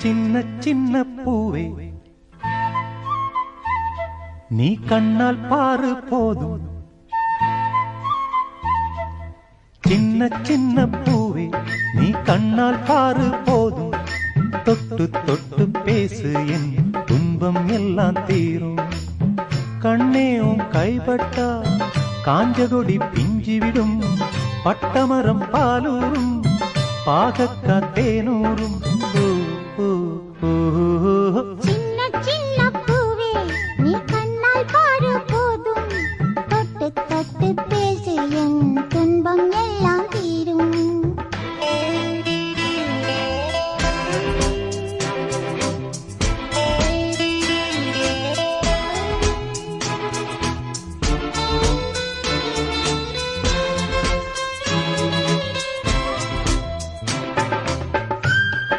சின்ன சின்ன பூவே நீ கண்ணால் பாரு போதும். சின்ன சின்ன பூவே நீ கண்ணால் பாரு போதும். தொட்டு தொட்டு பேசு என் துன்பம் எல்லாம் தீரும். கண்ணே உன் கைப்பட்டா காஞ்சகொடி பிஞ்சிவிடும். பட்டமரம் பாலூரும் பாகக்கா தேனூரும். சின்ன சின்ன பூவே நீ கண்ணால் பாரு போதும். தொட்டு தொட்டு பேசு என் துன்பம் எல்லாம் தீரும்.